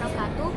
wabarakatuh.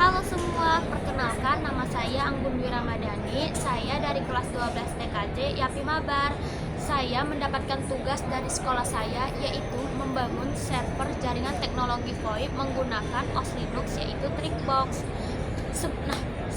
Halo semua, perkenalkan nama saya Anggun Dwi Ramadhani. Saya dari kelas 12 TKJ Yapi Mabar. Saya mendapatkan tugas dari sekolah saya, yaitu membangun server jaringan teknologi VoIP menggunakan OS Linux, yaitu Trickbox.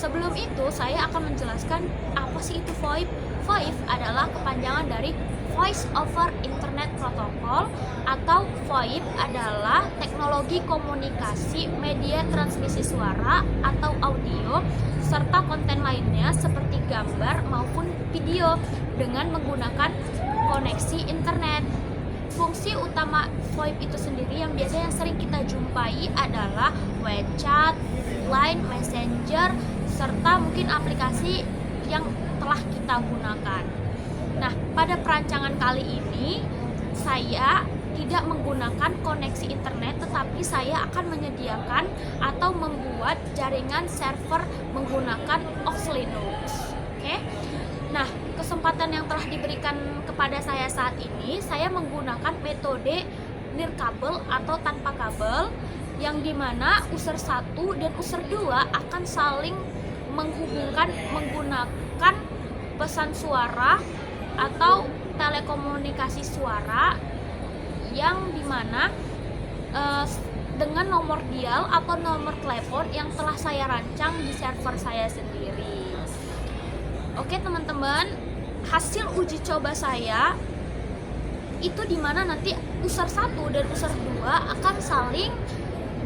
Sebelum itu saya akan menjelaskan apa sih itu VoIP. VoIP adalah kepanjangan dari Voice over Internet Protocol, atau VoIP adalah teknologi komunikasi media transmisi suara atau audio serta konten lainnya seperti gambar maupun video dengan menggunakan koneksi internet. Fungsi utama VoIP itu sendiri yang biasanya sering kita jumpai adalah WeChat, Line, Messenger, serta mungkin aplikasi yang telah kita gunakan. Nah, pada perancangan kali ini saya tidak menggunakan koneksi internet, tetapi saya akan menyediakan atau membuat jaringan server menggunakan OS Linux. Oke. Nah, kesempatan yang telah diberikan kepada saya saat ini, saya menggunakan metode nirkabel atau tanpa kabel, yang dimana user 1 dan user 2 akan saling menghubungkan menggunakan pesan suara atau telekomunikasi suara, yang dimana dengan nomor dial atau nomor telepon yang telah saya rancang di server saya sendiri. Oke teman-teman, hasil uji coba saya itu dimana nanti user 1 dan user 2 akan saling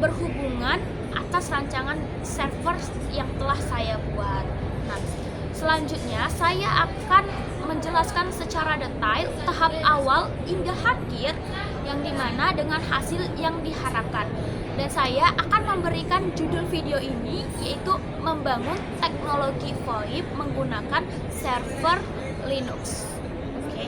berhubungan atas rancangan server yang telah saya buat. Nah, selanjutnya saya akan menjelaskan secara detail tahap awal hingga akhir, yang dimana dengan hasil yang diharapkan. Dan saya akan memberikan judul video ini, yaitu membangun teknologi VoIP menggunakan server Linux. Oke.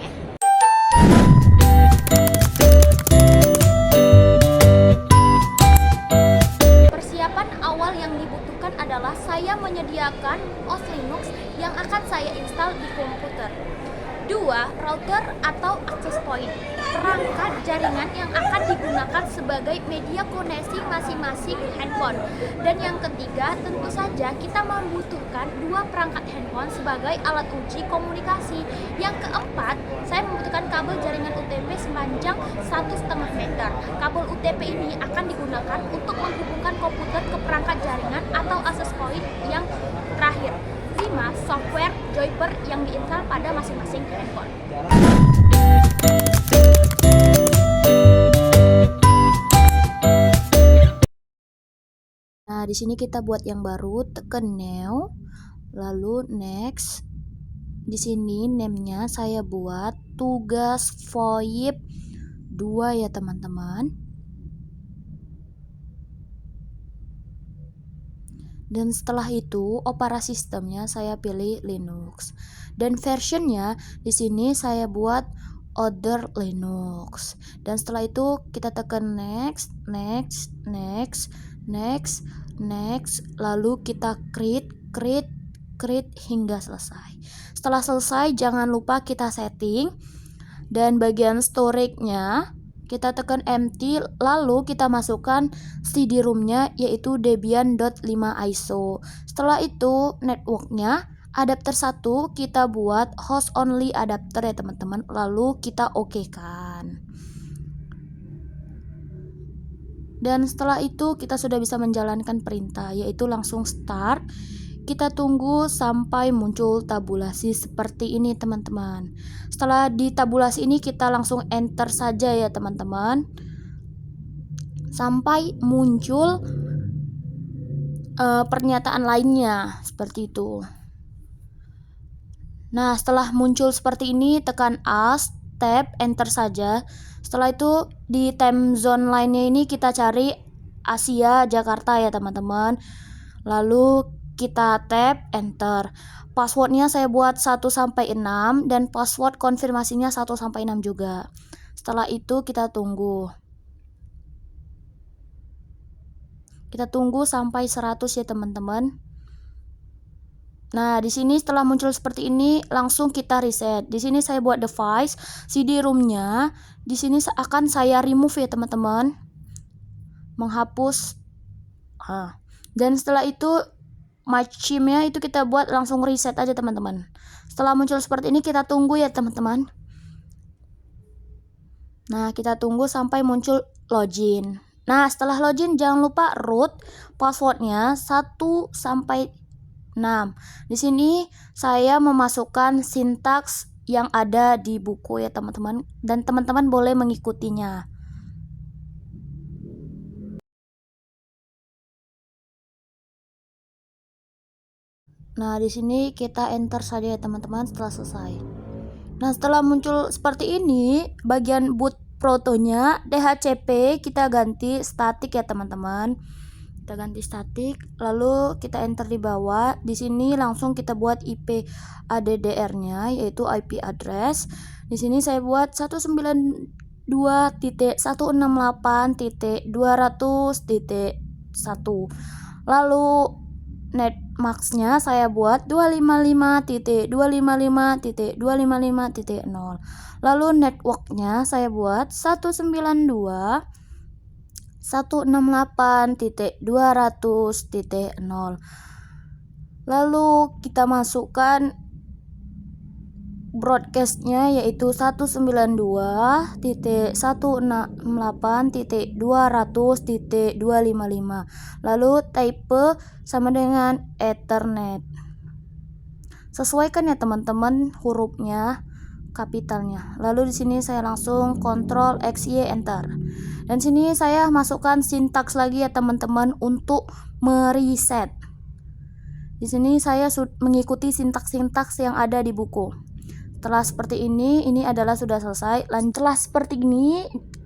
Persiapan awal yang dibutuhkan adalah saya menyediakan OS Linux yang akan saya install di komputer. 2. Router atau access point, perangkat jaringan yang akan digunakan sebagai media koneksi masing-masing handphone. Dan yang ketiga, tentu saja kita membutuhkan 2 perangkat handphone sebagai alat uji komunikasi. Yang keempat, saya membutuhkan kabel jaringan UTP sepanjang 1,5 meter. Kabel UTP ini akan digunakan untuk menghubungkan komputer ke perangkat jaringan atau access point. Yang terakhir, 5. Software Joyper yang diinstal pada masing-masing handphone. Nah, di sini kita buat yang baru, tekan new, lalu next. Di sini name-nya saya buat tugas VoIP 2 ya teman-teman. Dan setelah itu operasi sistemnya saya pilih Linux. Dan versionnya di sini saya buat Other Linux. Dan setelah itu kita tekan next, next, next, next, next, lalu kita create hingga selesai. Setelah selesai jangan lupa kita setting, dan bagian storage-nya kita tekan empty, lalu kita masukkan CD-ROM-nya yaitu Debian.5 ISO. Setelah itu network-nya adapter 1 kita buat host only adapter ya teman-teman, lalu kita oke-kan. Dan setelah itu kita sudah bisa menjalankan perintah, yaitu langsung start. Kita tunggu sampai muncul tabulasi seperti ini teman-teman. Setelah di tabulasi ini kita langsung enter saja ya teman-teman, sampai muncul pernyataan lainnya seperti itu. Nah, setelah muncul seperti ini tekan Alt, Tab, Enter saja. Setelah itu di time zone lainnya ini kita cari Asia Jakarta ya teman-teman. Lalu kita tap enter. Passwordnya saya buat 1-6 dan password konfirmasinya 1-6 juga. Setelah itu kita tunggu. Kita tunggu sampai 100 ya teman-teman. Nah, di sini setelah muncul seperti ini langsung kita reset. Di sini saya buat device, CD-ROM-nya di sini akan saya remove ya teman-teman. Menghapus Dan setelah itu machine-nya itu kita buat langsung reset aja teman-teman. Setelah muncul seperti ini kita tunggu ya teman-teman. Nah, kita tunggu sampai muncul login. Nah, setelah login jangan lupa root passwordnya 1 sampai 6. Di sini saya memasukkan sintaks yang ada di buku ya teman-teman, dan teman-teman boleh mengikutinya. Nah, di sini kita enter saja ya teman-teman setelah selesai. Nah, setelah muncul seperti ini, bagian boot protonya DHCP kita ganti static ya teman-teman. Kita ganti static, lalu kita enter di bawah. Di sini langsung kita buat IP ADDR-nya, yaitu IP address. Di sini saya buat 192.168.200.1. Lalu netmax-nya saya buat 255.255.255.0. Lalu network-nya saya buat 192.168.200.0. Lalu kita masukkan broadcast-nya yaitu 192.168.200.255. Lalu type sama dengan Ethernet. Sesuaikan ya teman-teman hurufnya, kapitalnya. Lalu di sini saya langsung Ctrl XY enter. Dan sini saya masukkan sintaks lagi ya teman-teman untuk mereset. Di sini saya mengikuti sintaks-sintaks yang ada di buku. Setelah seperti ini adalah sudah selesai. Setelah seperti ini,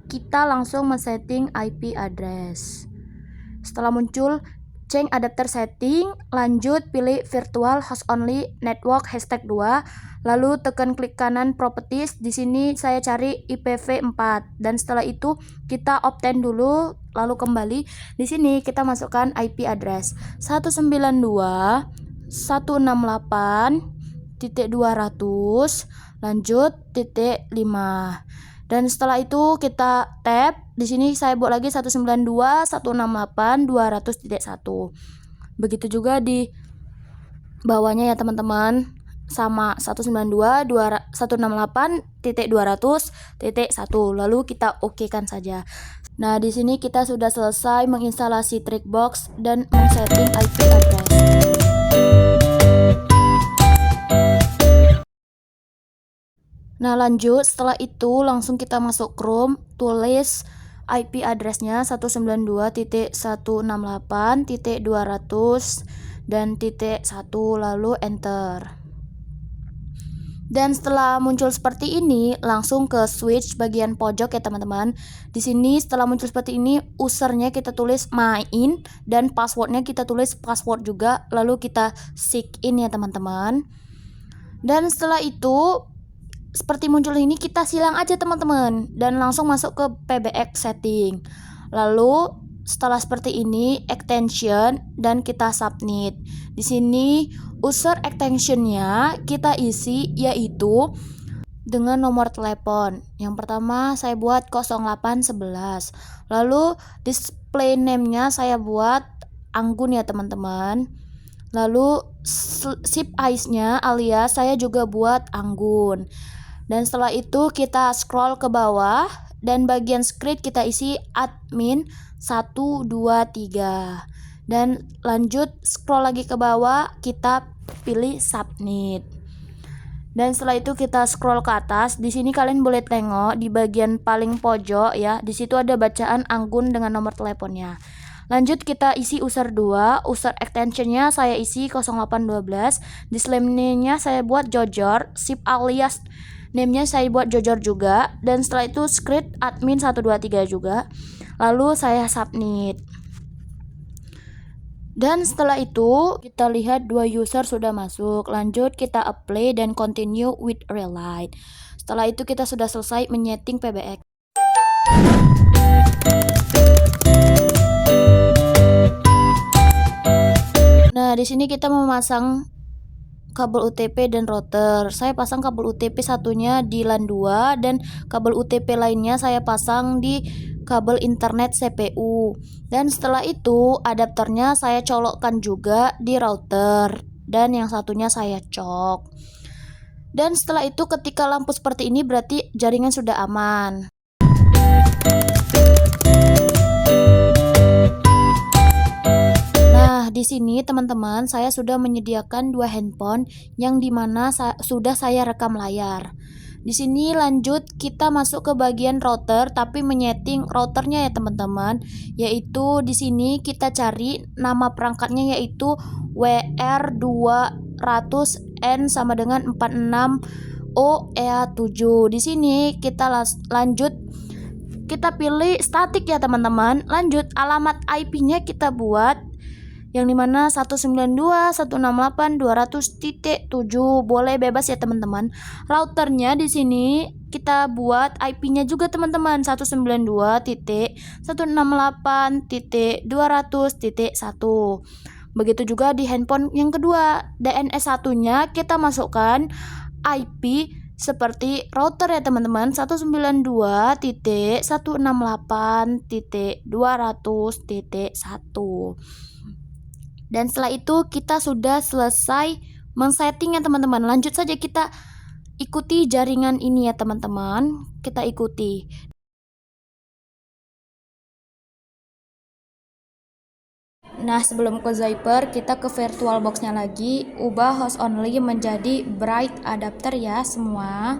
kita langsung men-setting IP address. Setelah muncul change adapter setting, lanjut pilih virtual host only network #2, lalu tekan klik kanan properties. Di sini saya cari IPv4 dan setelah itu kita obtain dulu, lalu kembali. Di sini kita masukkan IP address 192.168.200 lanjut .5. Dan setelah itu kita tab. Di sini saya buat lagi 192.168.200.1. Begitu juga di bawahnya ya teman-teman, sama 192.168.200.1. Lalu kita okekan saja. Nah, di sini kita sudah selesai menginstalasi Trickbox dan men-setting IP address. Nah, lanjut setelah itu langsung kita masuk Chrome, tulis IP address-nya 192.168.200 dan .1, lalu enter. Dan setelah muncul seperti ini, langsung ke switch bagian pojok ya teman-teman. Di sini setelah muncul seperti ini, usernya kita tulis main dan passwordnya kita tulis password juga, lalu kita sign in ya teman-teman. Dan setelah itu seperti muncul ini, kita silang aja teman-teman dan langsung masuk ke PBX setting. Lalu setelah seperti ini extension dan kita submit. Di sini user extensionnya kita isi yaitu dengan nomor telepon. Yang pertama saya buat 0811. Lalu display name-nya saya buat Anggun ya teman-teman. Lalu ship ICE-nya alias saya juga buat Anggun. Dan setelah itu kita scroll ke bawah dan bagian script kita isi admin 123. Dan lanjut scroll lagi ke bawah, kita pilih submit. Dan setelah itu kita scroll ke atas. Di sini kalian boleh tengok di bagian paling pojok ya. Di situ ada bacaan Anggun dengan nomor teleponnya. Lanjut kita isi user 2, user extensionnya saya isi 0812, display name-nya saya buat Jojor, ship alias name-nya saya buat Jojor juga, dan setelah itu script admin 123 juga. Lalu saya submit. Dan setelah itu kita lihat 2 user sudah masuk. Lanjut kita apply dan continue with relight. Setelah itu kita sudah selesai menyeting PBX. Nah, di sini kita memasang kabel UTP dan router. Saya pasang kabel UTP satunya di LAN 2 dan kabel UTP lainnya saya pasang di kabel internet CPU. Dan setelah itu adapternya saya colokkan juga di router dan yang satunya saya cok. Dan setelah itu ketika lampu seperti ini berarti jaringan sudah aman. Nah, di sini teman-teman saya sudah menyediakan dua handphone yang dimana sudah saya rekam layar. Di sini lanjut kita masuk ke bagian router tapi menyeting routernya ya teman-teman. Yaitu di sini kita cari nama perangkatnya yaitu WR200N sama dengan 46OEA7. Di sini kita lanjut kita pilih statik ya teman-teman. Lanjut alamat IP-nya kita buat yang dimana 192.168.200.7 boleh bebas ya teman-teman. Routernya di sini kita buat IP-nya juga teman-teman 192.168.200.1. Begitu juga di handphone yang kedua, DNS 1-nya kita masukkan IP seperti router ya teman-teman 192.168.200.1. Dan setelah itu kita sudah selesai men-setting ya teman-teman. Lanjut saja kita ikuti jaringan ini ya teman-teman. Kita ikuti. Nah, sebelum ke Zyper, kita ke VirtualBox-nya lagi. Ubah host only menjadi bright adapter ya semua.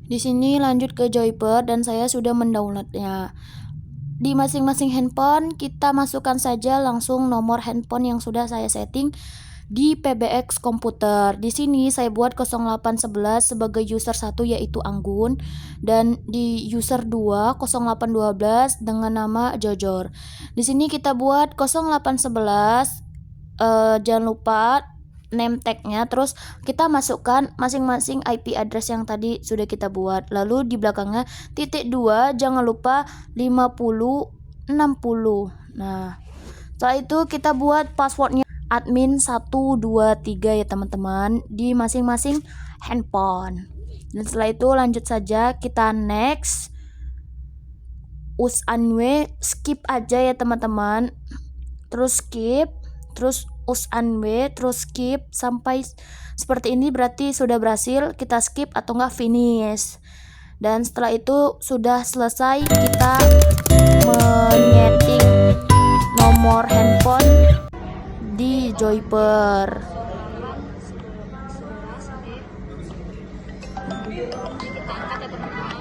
Di sini lanjut ke Zyper dan saya sudah mendownloadnya. Di masing-masing handphone kita masukkan saja langsung nomor handphone yang sudah saya setting di PBX komputer. Di sini saya buat 0811 sebagai user 1 yaitu Anggun dan di user 2 0812 dengan nama Jojor. Di sini kita buat 0811 jangan lupa name tag-nya, terus kita masukkan masing-masing IP address yang tadi sudah kita buat. Lalu di belakangnya ×2 jangan lupa 5060. Nah, setelah itu kita buat passwordnya admin 123 ya teman-teman di masing-masing handphone. Dan setelah itu lanjut saja kita next. Usanwe skip aja ya teman-teman. Terus skip, terus usanwe, terus skip sampai seperti ini berarti sudah berhasil. Kita skip atau enggak finish. Dan setelah itu sudah selesai kita menyeting nomor handphone di Zyper. Kita angkat ya teman-teman.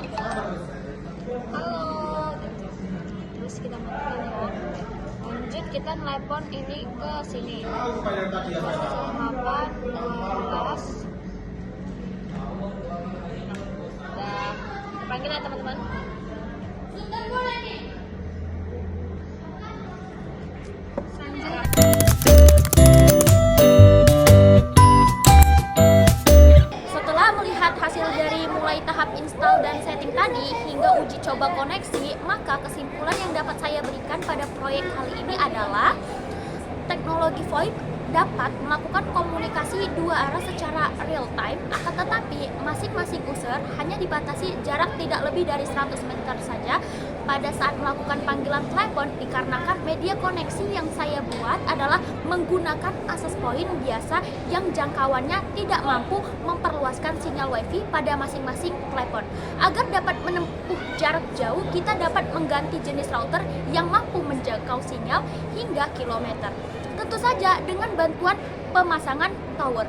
Halo. Terus kita matikan ya. Lanjut kita telepon ini ke sini. 0812. Nah, panggil ya teman-teman. Setelah melihat hasil dari mulai tahap install dan setting tadi hingga uji coba koneksi, maka kesimpulan yang dapat saya berikan pada proyek kali ini adalah teknologi VoIP dapat melakukan komunikasi dua arah secara real time, akan tetapi masing-masing user hanya dibatasi jarak tidak lebih dari 100 meter saja pada saat melakukan panggilan telepon, dikarenakan media koneksi yang saya buat adalah menggunakan access point biasa yang jangkauannya tidak mampu memperluaskan sinyal wifi pada masing-masing telepon. Agar dapat menempuh jarak jauh, kita dapat mengganti jenis router yang mampu menjangkau sinyal hingga kilometer. Tentu saja dengan bantuan pemasangan tower.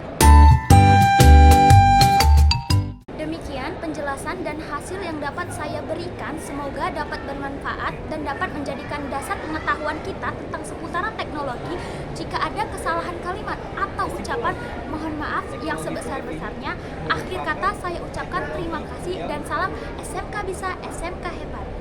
Demikian penjelasan dan hasil yang dapat saya berikan, semoga dapat bermanfaat dan dapat menjadikan dasar pengetahuan kita tentang seputaran teknologi. Jika ada kesalahan kalimat atau ucapan, mohon maaf yang sebesar-besarnya. Akhir kata saya ucapkan terima kasih dan salam SMK Bisa, SMK Hebat.